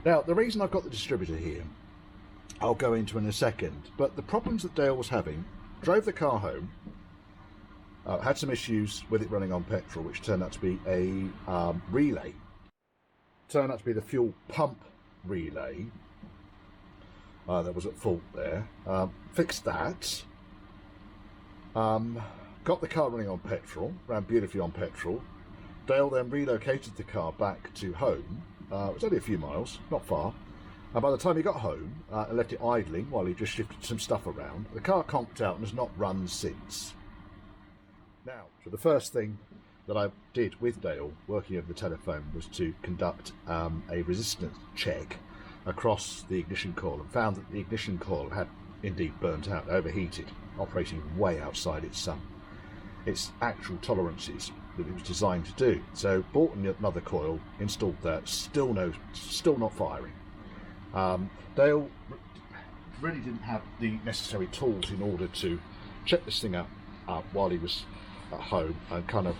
Now, the reason I've got the distributor here, I'll go into in a second, but the problems that Dale was having, drove the car home, had some issues with it running on petrol, which turned out to be a relay. Turned out to be the fuel pump relay that was at fault there. Fixed that. Got the car running on petrol, ran beautifully on petrol. Dale then relocated the car back to home. It was only a few miles, not far. And by the time he got home and left it idling while he just shifted some stuff around, the car conked out and has not run since. Now, so the first thing that I did with Dale, working over the telephone, was to conduct a resistance check across the ignition coil, and found that the ignition coil had indeed burnt out, overheated, operating way outside its actual tolerances that it was designed to do. So bought another coil, installed that, still not firing. Dale really didn't have the necessary tools in order to check this thing up while he was at home, and kind of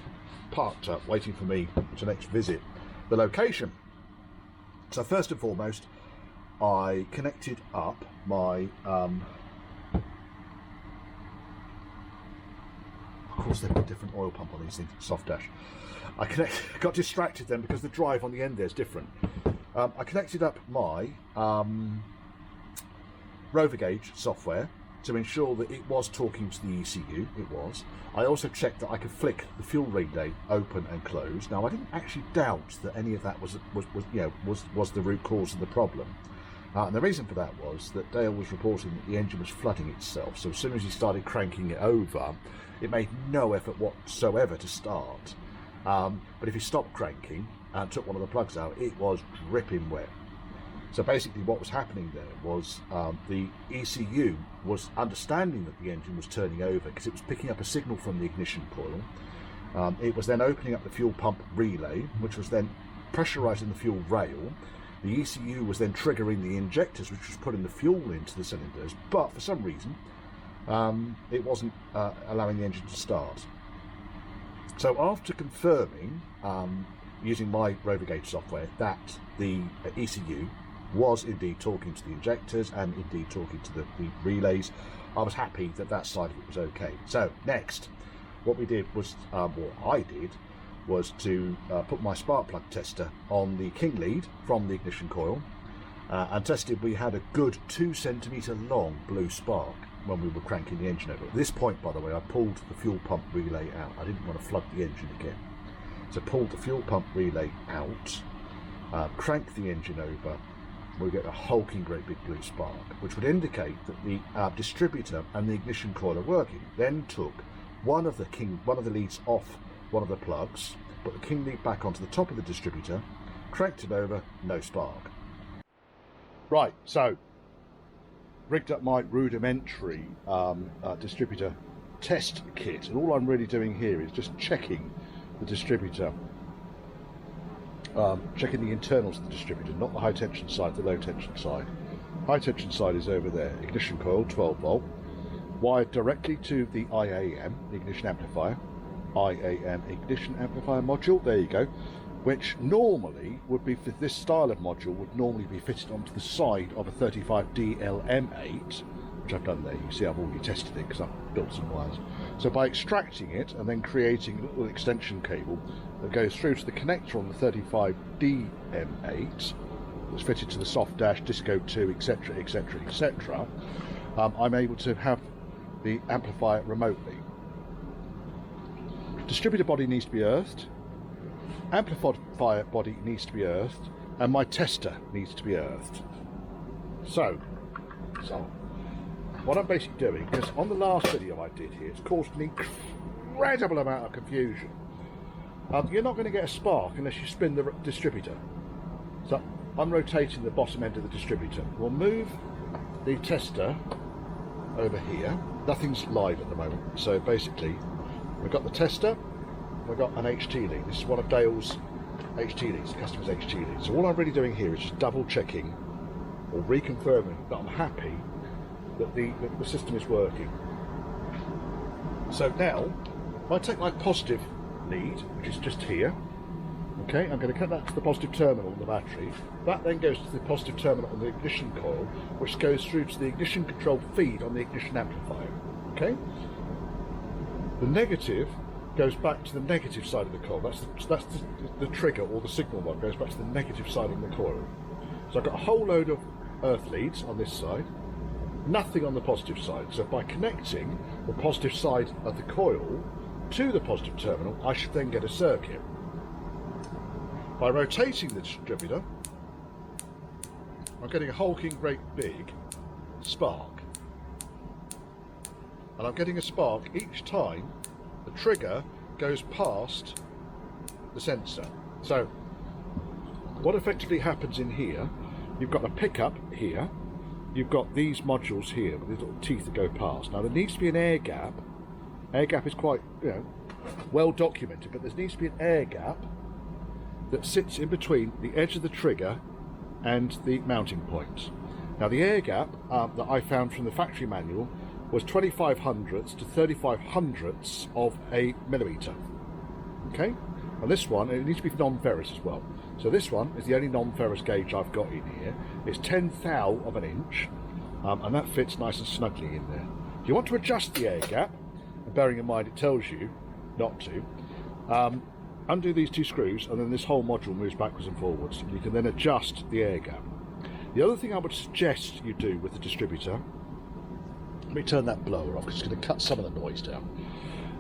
parked up waiting for me to next visit the location. So first and foremost, I connected up my of course they put a different oil pump on these things, Softdash. I got distracted then because the drive on the end there is different. I connected up my Rover gauge software to ensure that it was talking to the ECU. It was. I also checked that I could flick the fuel relay open and close. Now I didn't actually doubt that any of that was the root cause of the problem. And the reason for that was that Dale was reporting that the engine was flooding itself. So as soon as he started cranking it over, it made no effort whatsoever to start. But if he stopped cranking and took one of the plugs out, it was dripping wet. So basically what was happening there was the ECU was understanding that the engine was turning over because it was picking up a signal from the ignition coil. It was then opening up the fuel pump relay, which was then pressurising the fuel rail. The ECU was then triggering the injectors, which was putting the fuel into the cylinders, but for some reason it wasn't allowing the engine to start. So after confirming, using my Rover gauge software, that the ECU was indeed talking to the injectors and indeed talking to the relays, I was happy that that side of it was okay. So next, what we did was, what I did, was to put my spark plug tester on the king lead from the ignition coil and tested. We had a good 2 centimetre long blue spark when we were cranking the engine over. At this point, by the way, I pulled the fuel pump relay out. I didn't want to flood the engine again. So pulled the fuel pump relay out, cranked the engine over, we get a hulking great big blue spark, which would indicate that the distributor and the ignition coil are working. Then took one of the leads off one of the plugs, put the king lead back onto the top of the distributor, cranked it over, no spark. Right, so rigged up my rudimentary distributor test kit, and all I'm really doing here is just checking the distributor, checking the internals of the distributor, not the high tension side, the low tension side. High tension side is over there, ignition coil 12 volt, wired directly to the IAM, the ignition amplifier, IAM ignition amplifier module, there you go, which normally would be, for this style of module, would normally be fitted onto the side of a 35DLM8, which I've done there. You see I've already tested it because I've built some wires. So by extracting it and then creating a little extension cable that goes through to the connector on the 35DM8, that's fitted to the Softdash, Disco 2, etc, etc, etc, I'm able to have the amplifier remotely. Distributor body needs to be earthed, amplifier body needs to be earthed, and my tester needs to be earthed. So what I'm basically doing, because on the last video I did here, it's caused an incredible amount of confusion. You're not going to get a spark unless you spin the distributor. So I'm rotating the bottom end of the distributor. We'll move the tester over here. Nothing's live at the moment, so basically we've got the tester, we've got an HT lead. This is one of Dale's HT leads, the customer's HT lead. So all I'm really doing here is just double checking or reconfirming that I'm happy that the system is working. So now, if I take my positive lead, which is just here, Okay, I'm going to cut that to the positive terminal on the battery. That then goes to the positive terminal on the ignition coil, which goes through to the ignition control feed on the ignition amplifier. Okay? The negative goes back to the negative side of the coil. That's the trigger, or the signal one goes back to the negative side of the coil. So I've got a whole load of earth leads on this side, nothing on the positive side. So by connecting the positive side of the coil to the positive terminal, I should then get a circuit. By rotating the distributor, I'm getting a hulking great big spark. And I'm getting a spark each time the trigger goes past the sensor. So what effectively happens in here, you've got a pickup here, you've got these modules here with these little teeth that go past. Now there needs to be an air gap. Air gap is quite, well documented, but there needs to be an air gap that sits in between the edge of the trigger and the mounting point. Now the air gap that I found from the factory manual was 25 hundredths to 35 hundredths of a millimetre. Okay? And this one, it needs to be non-ferrous as well. So this one is the only non-ferrous gauge I've got in here. It's 10 thou of an inch, and that fits nice and snugly in there. If you want to adjust the air gap, and bearing in mind it tells you not to, undo these two screws, and then this whole module moves backwards and forwards. You can then adjust the air gap. The other thing I would suggest you do with the distributor, let me turn that blower off because it's going to cut some of the noise down.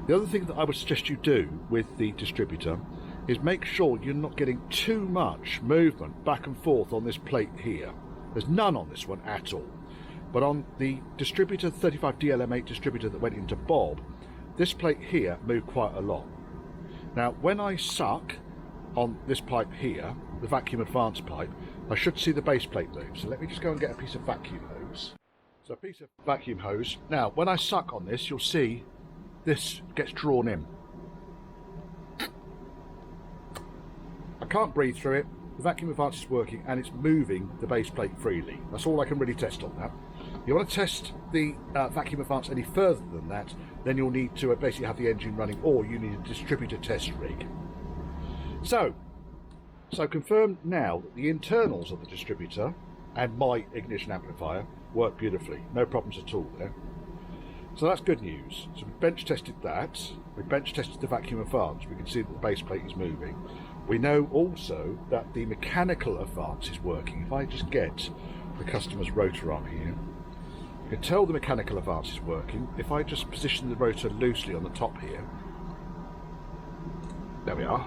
The other thing that I would suggest you do with the distributor is make sure you're not getting too much movement back and forth on this plate here. There's none on this one at all. But on the distributor, 35 DLM8 distributor that went into Bob, this plate here moved quite a lot. Now, when I suck on this pipe here, the vacuum advance pipe, I should see the base plate move. So let me just go and get a piece of vacuum hose. So a piece of vacuum hose. Now, when I suck on this, you'll see this gets drawn in. I can't breathe through it. The vacuum advance is working and it's moving the base plate freely. That's all I can really test on that. If you want to test the vacuum advance any further than that, then you'll need to basically have the engine running, or you need a distributor test rig. So confirmed now that the internals of the distributor and my ignition amplifier work beautifully. No problems at all there. So that's good news. So we bench tested that. We bench tested the vacuum advance. We can see that the base plate is moving. We know also that the mechanical advance is working. If I just get the customer's rotor up here, you can tell the mechanical advance is working. If I just position the rotor loosely on the top here, there we are.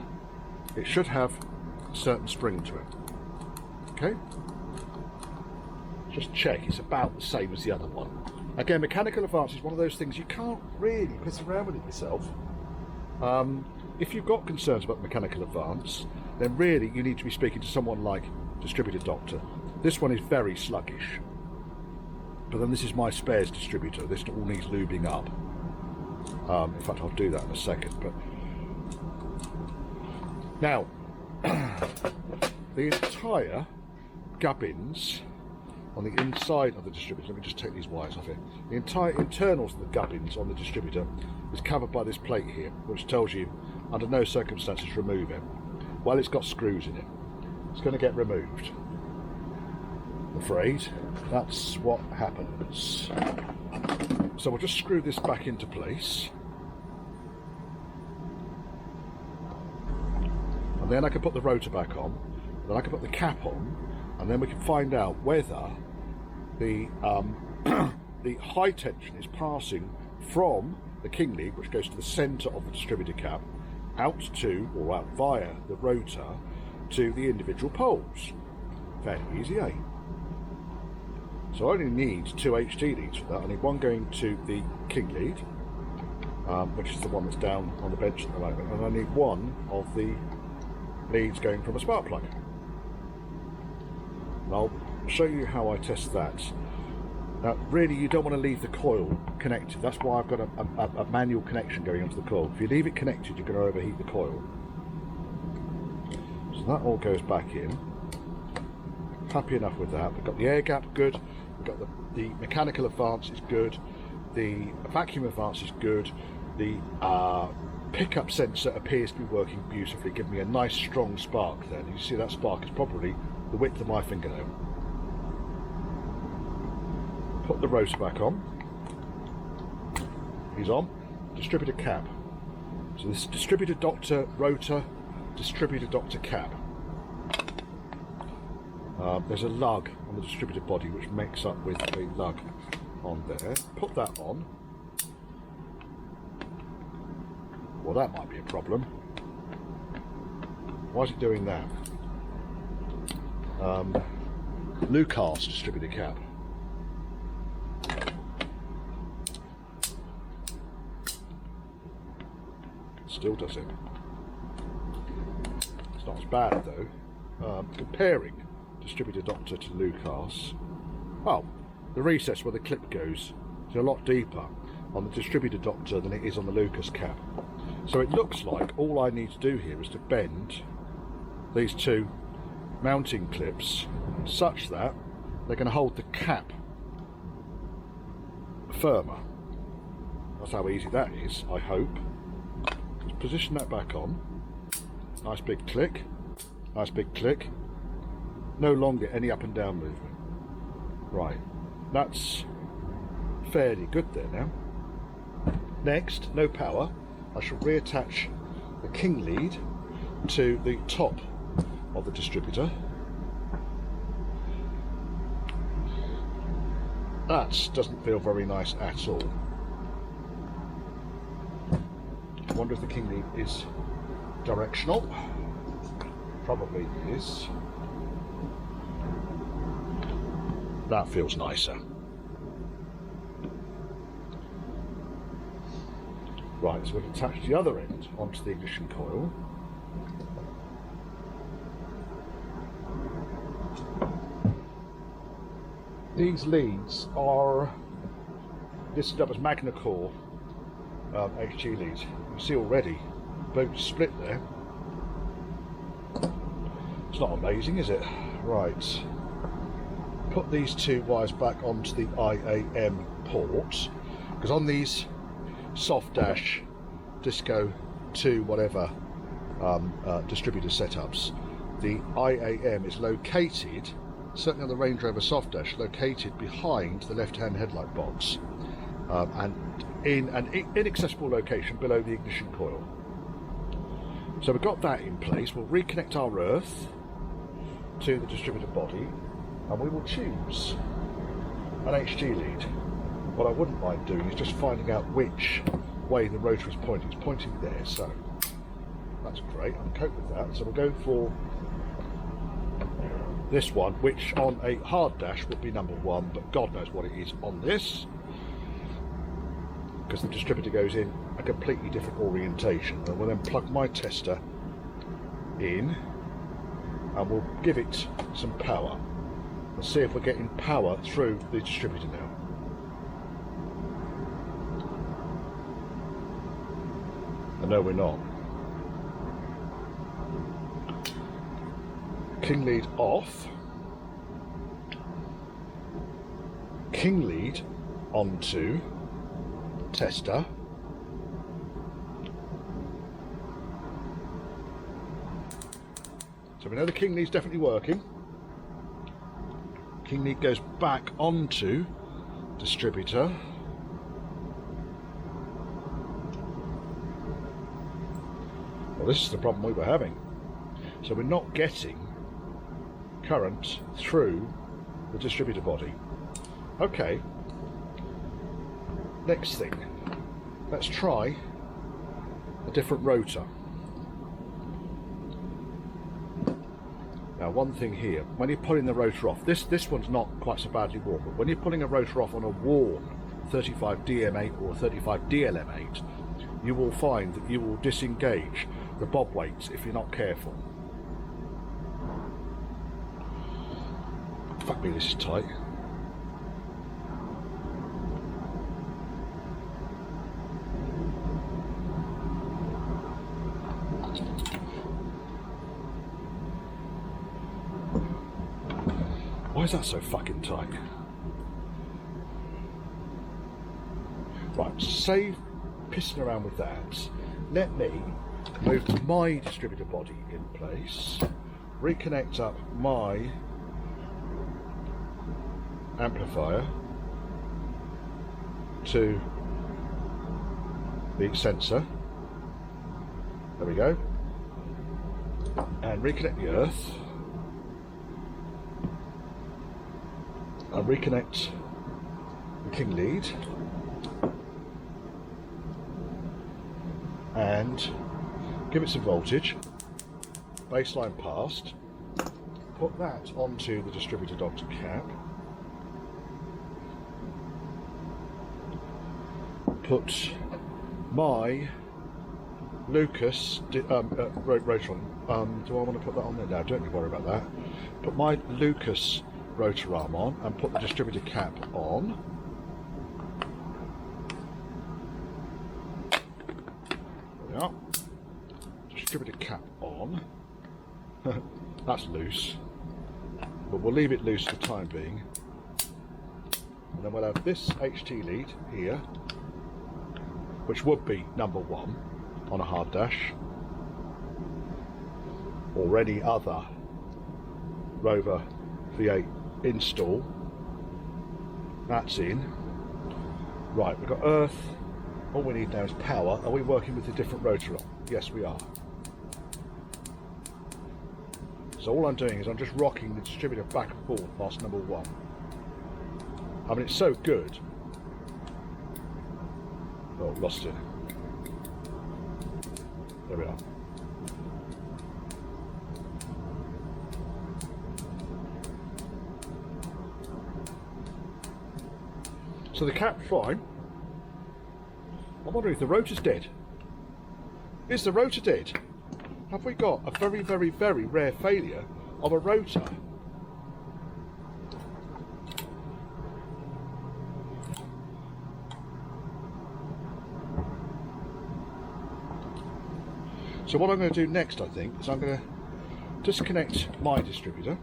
It should have a certain spring to it. Okay? Just check, it's about the same as the other one. Again, mechanical advance is one of those things you can't really piss around with it yourself. If you've got concerns about the mechanical advance, then really you need to be speaking to someone like Distributor Doctor. This one is very sluggish. But then this is my spares distributor. This all needs lubing up. In fact, I'll do that in a second. But now, the entire gubbins on the inside of the distributor, let me just take these wires off here. The entire internals of the gubbins on the distributor is covered by this plate here, which tells you under no circumstances remove it. Well, it's got screws in it. It's going to get removed. I'm afraid that's what happens. So we'll just screw this back into place. And then I can put the rotor back on. And then I can put the cap on. And then we can find out whether the the high tension is passing from the king lead, which goes to the centre of the distributor cap, out to, or out via the rotor to the individual poles. Fairly easy, eh? So I only need 2 HT leads for that. I need one going to the king lead, which is the one that's down on the bench at the moment, and I need one of the leads going from a spark plug. And I'll show you how I test that. Now, really, you don't want to leave the coil connected. That's why I've got a manual connection going onto the coil. If you leave it connected, you're going to overheat the coil. So that all goes back in. Happy enough with that. We've got the air gap good. We've got the mechanical advance is good. The vacuum advance is good. The pickup sensor appears to be working beautifully, giving me a nice strong spark there. And you see that spark is probably the width of my fingernail. Put the rotor back on. He's on. Distributor cap. So this is Distributor Doctor rotor, Distributor Doctor cap. There's a lug on the distributor body which makes up with a lug on there. Put that on. Well, that might be a problem. Why is it doing that? Lucas distributor cap. Still does it. It's not as bad though. Comparing Distributor Doctor to Lucas. Well, the recess where the clip goes is a lot deeper on the Distributor Doctor than it is on the Lucas cap. So it looks like all I need to do here is to bend these two mounting clips such that they're going to hold the cap firmer. That's how easy that is, I hope. Just position that back on. Nice big click. Nice big click. No longer any up and down movement. Right, that's fairly good there now. Next, no power. I shall reattach the king lead to the top of the distributor. That doesn't feel very nice at all. I wonder if the king lead is directional. Probably is. That feels nicer. Right, so we'll attach the other end onto the ignition coil. These leads are listed up as Magna Core HG leads. You see already, both split there. It's not amazing, is it? Right. Put these two wires back onto the IAM port, because on these Softdash, Disco 2, whatever distributor setups, the IAM is located, certainly on the Range Rover Softdash, located behind the left-hand headlight box and in an inaccessible location below the ignition coil. So we've got that in place. We'll reconnect our earth to the distributor body and we will choose an HG lead. What I wouldn't mind doing is just finding out which way the rotor is pointing. It's pointing there, so that's great. I can cope with that. So we'll go for this one, which on a hard dash would be number 1, but God knows what it is on this, because the distributor goes in a completely different orientation. And we'll then plug my tester in and we'll give it some power. Let's see if we're getting power through the distributor now. No, we're not. King lead off. King lead onto tester. So we know the king lead's definitely working. King lead goes back onto distributor. Well, this is the problem we were having. So we're not getting current through the distributor body. Okay. Next thing. Let's try a different rotor. Now, one thing here, when you're pulling the rotor off, this one's not quite so badly worn, but when you're pulling a rotor off on a worn 35DM8 or 35DLM8, you will find that you will disengage the bob weights if you're not careful. Fuck me, this is tight. Why is that so fucking tight? Right, save pissing around with that. let me move my distributor body in place, reconnect up my amplifier to the sensor. There we go. And reconnect the earth. And reconnect the king lead. And give it some voltage. Baseline passed. Put that onto the distributor doctor cap. Put my Lucas rotor on. Do I want to put that on there? No, don't you worry about that. Put my Lucas rotor arm on and put the distributor cap on. There we are. Distributor cap on. That's loose, but we'll leave it loose for the time being. And then we'll have this HT lead here, which would be number 1 on a hard dash, or any other Rover V8 install. That's in. Right, we've got earth. All we need now is power. Are we working with a different rotor on? Yes, we are. So all I'm doing is I'm just rocking the distributor back and forth past number 1. I mean, it's so good. Oh, lost it. There we are. So the cap's fine. I'm wondering if the rotor's dead. Is the rotor dead? Have we got a very, very, very rare failure of a rotor? So what I'm going to do next, I think, is I'm going to disconnect my distributor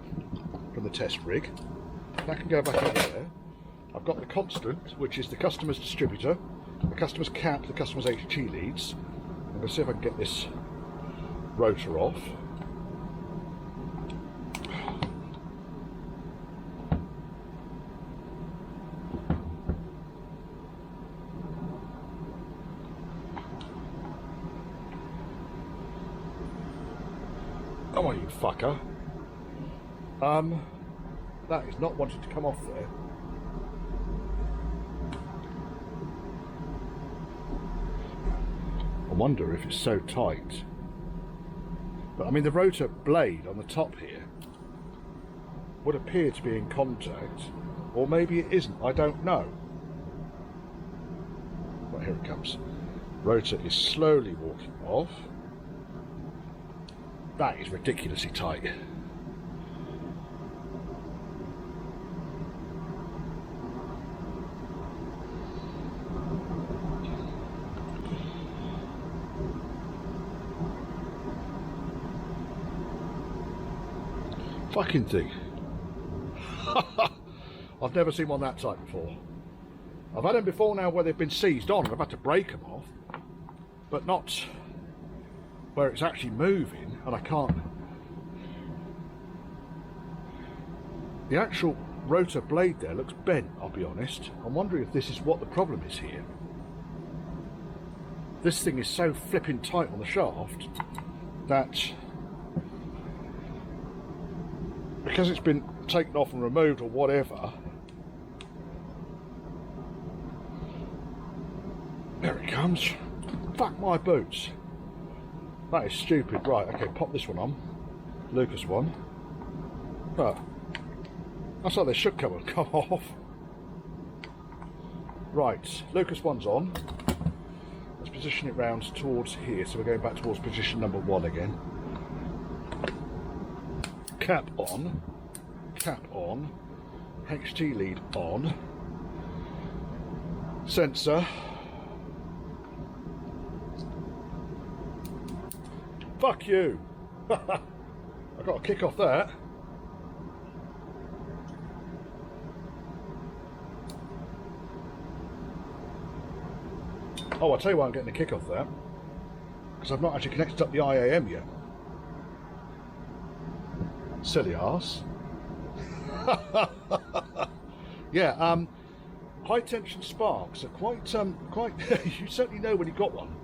from the test rig. That can go back over there. I've got the constant, which is the customer's distributor, the customer's cap, the customer's HT leads. I'm going to see if I can get this rotor off. Come on, you fucker. That is not wanting to come off there. I wonder if it's so tight. But I mean, the rotor blade on the top here would appear to be in contact, or maybe it isn't. I don't know. Well, here it comes. Rotor is slowly walking off. That is ridiculously tight. Fucking thing. I've never seen one that tight before. I've had them before now where they've been seized on and I've had to break them off, but not where it's actually moving and I can't. The actual rotor blade there looks bent, I'll be honest. I'm wondering if this is what the problem is here. This thing is so flipping tight on the shaft that because it's been taken off and removed or whatever. There it comes. Fuck my boots. That is stupid. Right, okay, pop this one on. Lucas one. Oh. That's like they should come off. Right, Lucas one's on. Let's position it round towards here. So we're going back towards position number 1 again. Cap on, HT lead on, sensor, fuck you, I've got to kick off that. Oh, I'll tell you why I'm getting a kick off that. because I've not actually connected up the IAM yet. Silly arse. Yeah, high tension sparks are quite, you certainly know when you've got one.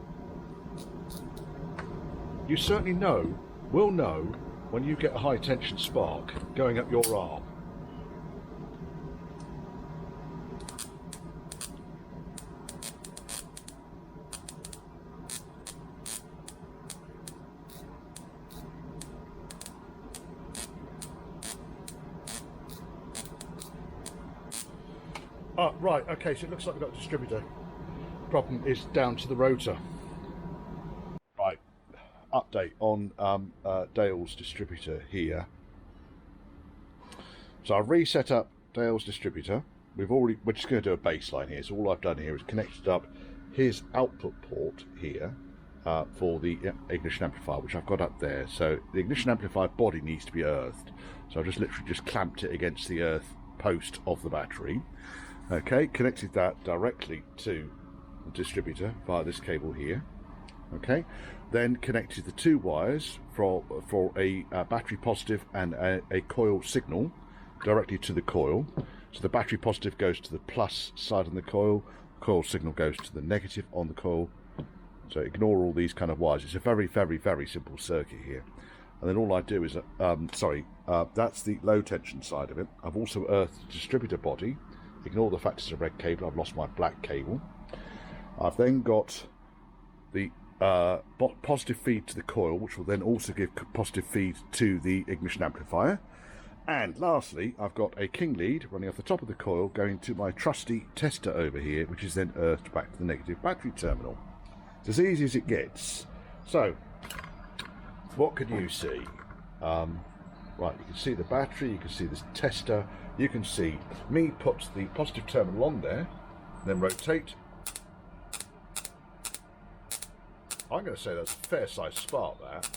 You certainly will know when you get a high tension spark going up your arm. Oh, right, okay, so it looks like we've got a distributor. Problem is down to the rotor. Right, update on Dale's distributor here. So I've reset up Dale's distributor. We're just going to do a baseline here. So all I've done here is connected up his output port here for the ignition amplifier, which I've got up there. So the ignition amplifier body needs to be earthed. So I've just literally just clamped it against the earth post of the battery. Okay, connected that directly to the distributor via this cable here. Okay, then connected the two wires for a battery positive and a coil signal directly to the coil. So the battery positive goes to the plus side on the coil signal goes to the negative on the coil. So ignore all these kind of wires. It's a very, very, very simple circuit here. And then all I do is, that's the low tension side of it. I've also earthed the distributor body. Ignore the fact it's a red cable, I've lost my black cable. I've then got the positive feed to the coil, which will then also give positive feed to the ignition amplifier. And lastly, I've got a king lead running off the top of the coil going to my trusty tester over here, which is then earthed back to the negative battery terminal. It's as easy as it gets. So, what can you see? Right, you can see the battery, you can see this tester, you can see me put the positive terminal on there, then rotate. I'm going to say that's a fair size spark, that.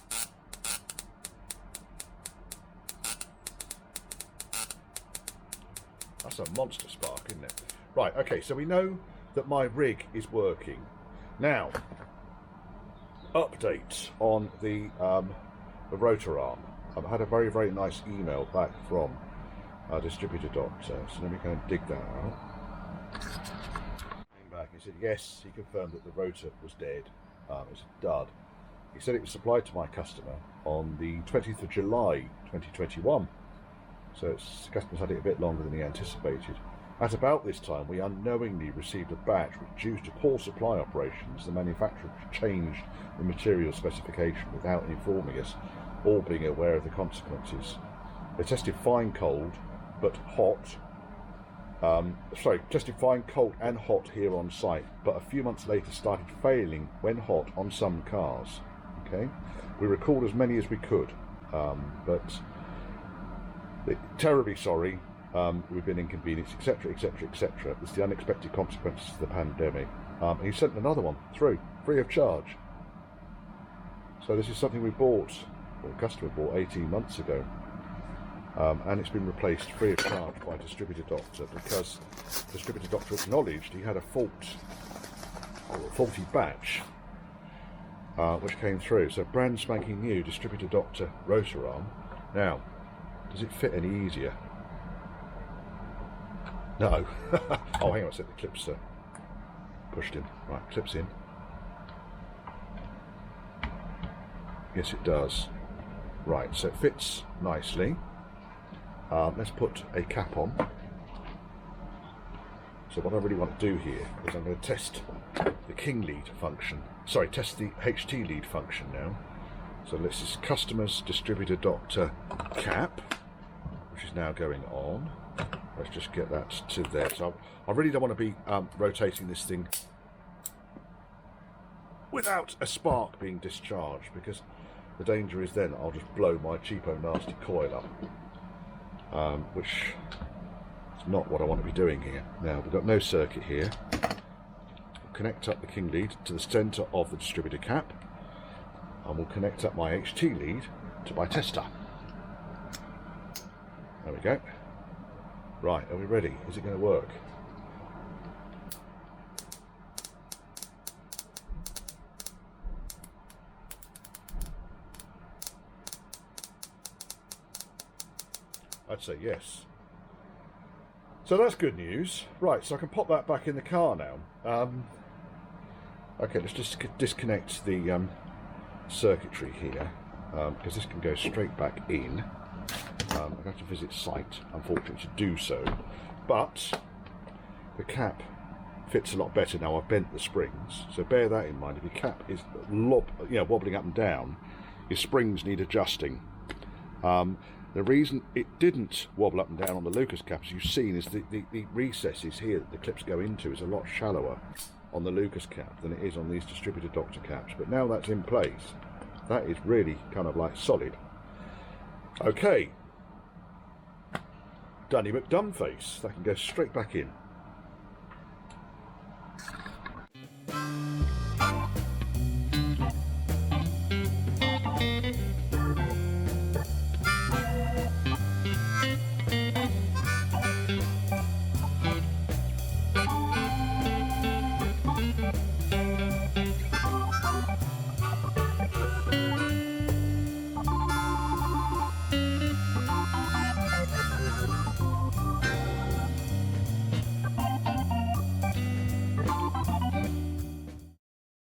That's a monster spark, isn't it? Right, okay, so we know that my rig is working. Now, update on the rotor arm. I've had a very, very nice email back from Distributor. So let me go and dig that out. Came back and said, yes, he confirmed that the rotor was dead. It's a dud. He said it was supplied to my customer on the 20th of July 2021. So the customer's had it a bit longer than he anticipated. At about this time, we unknowingly received a batch which, due to poor supply operations, the manufacturer changed the material specification without informing us, all being aware of the consequences. They tested fine cold, but hot. Tested fine cold and hot here on site, but a few months later started failing when hot on some cars. Okay, we recalled as many as we could, but terribly sorry. We've been inconvenienced, etc., etc., etc. It's the unexpected consequences of the pandemic. He sent another one through, free of charge. So this is something we bought, or a customer bought 18 months ago. And it's been replaced free of charge by Distributor Doctor, because Distributor Doctor acknowledged he had a fault, or a faulty batch, which came through. So brand spanking new Distributor Doctor rotor arm. Now, does it fit any easier? No. Oh, hang on a sec, the clips pushed in. Right, clips in. Yes, it does. Right, so it fits nicely. Let's put a cap on. So what I really want to do here is I'm going to test the king lead function. Sorry, test the HT lead function now. So this is Customers Distributor Doctor cap, which is now going on. Let's just get that to there. So I really don't want to be rotating this thing without a spark being discharged, because the danger is then I'll just blow my cheapo nasty coil up, which is not what I want to be doing here. Now we've got no circuit here. We'll connect up the king lead to the centre of the distributor cap, and we'll connect up my HT lead to my tester. There we go. Right, are we ready? Is it going to work? I'd say yes. So that's good news. Right, so I can pop that back in the car now. Okay, let's just disconnect the circuitry here, because this can go straight back in. I have to visit site, unfortunately, to do so. But the cap fits a lot better now. I've bent the springs, so bear that in mind. If your cap is wobbling up and down, your springs need adjusting. The reason it didn't wobble up and down on the Lucas cap, as you've seen, is the recesses here that the clips go into is a lot shallower on the Lucas cap than it is on these Distributor Doctor caps. But now that's in place, that is really kind of like solid. Okay, Dunny McDumface, that can go straight back in.